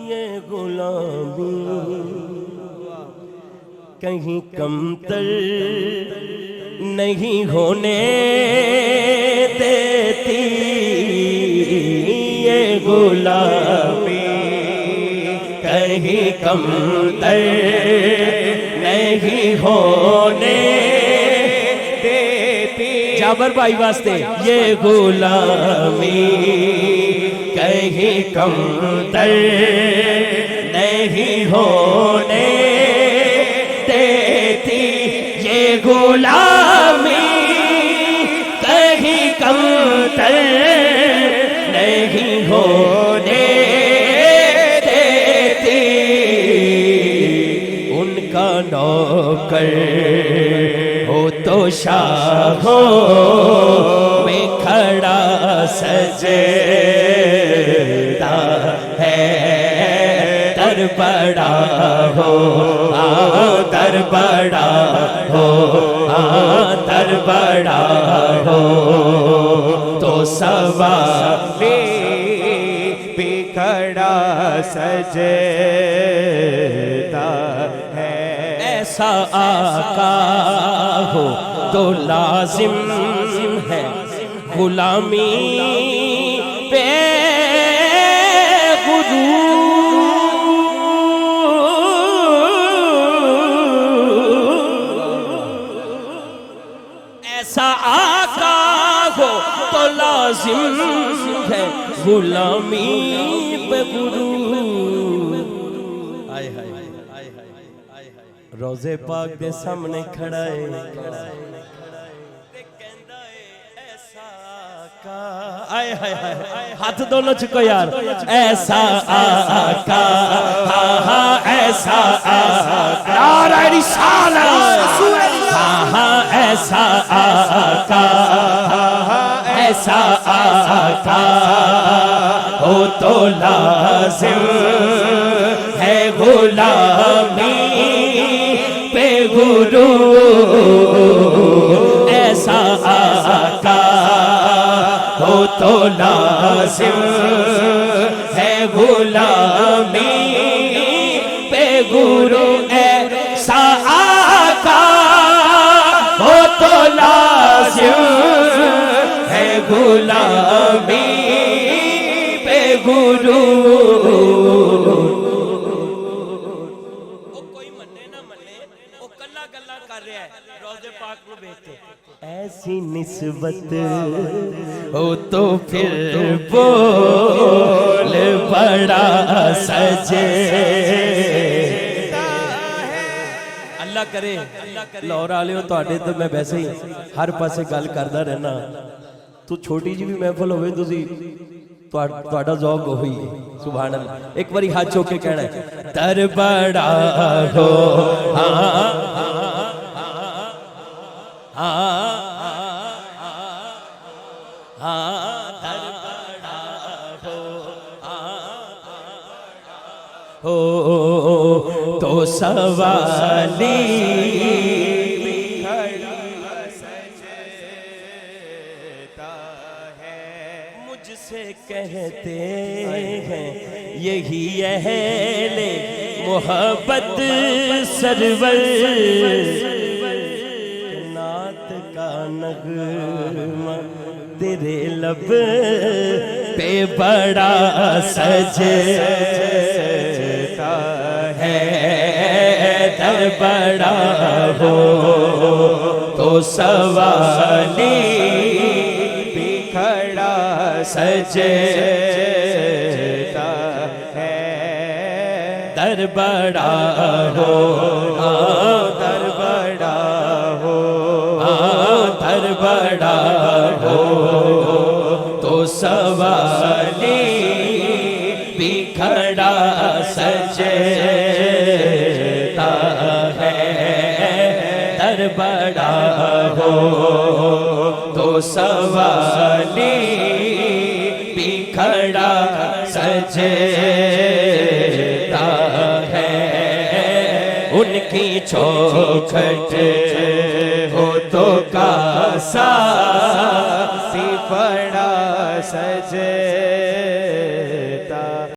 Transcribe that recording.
ये गुलामी कहीं कमतर नहीं होने देती, ये गुलामी कहीं कमतर नहीं होने देती। जाबर भाई वास्ते ये गुलामी कहीं कमतर नहीं होने देती, ये गुलामी कहीं कमतर नहीं होने देती। उनका नौकर हो तो शाहों में खड़ा सजदा है, दर बड़ा हो दर बड़ा हो दर बड़ा हो तो सवा भी खड़ा सजदा है। ऐसा आका हो तो लाजिम है गुलामी पे ऐसा आका हो तो लाजिम है गुलामी पे गुरूर। रोज़े पाक दे सामने खड़ा है आए हाय हाय, हाथ दोनों चुको यार। ऐसा आका हाँ ऐसा आका, नारा रिसालत हाँ ऐसा आका ऐसा आका हो तो लाजिम है गुलामी पे गुरु। ऐसा आका हो तो लाजिम है गुलामी पे गुरु। ऐसा आका हो तो लाजिम है गुलामी पे गुरु। कोई मन्ने ना मन्ने वो कल्ला कल्ला कर रहा है रोज़े पाक को देख के। ऐसी निस्बत हो तो फिर बोल बड़ा सजे। अल्लाह करे लाहौर वाले हो तुहाडे तो मैं वैसे ही हर पासे गल करदा रहना। तू छोटी जी भी महफिल होवे तुसी तुहाडा ज़ौक होई सुभान अल्लाह। एक बारी हाथ चौक के कहना है दर बड़ा हो हो तो सवाली सजदा है। मुझसे कहते हैं यही अहले मोहब्बत सरवर, नात का नगमा तेरे लब पे बड़ा सजदा है। दर बड़ा हो तो सवाली भी खड़ा सजदा है। दर बड़ा हो दर बड़ा हो दर बड़ा हो तो सवाली भी खड़ा सजदा है। दर बड़ा हो तो सवाली भी खड़ा सजदा है। उनकी चौखट हो तो कासा सी बड़ा सजे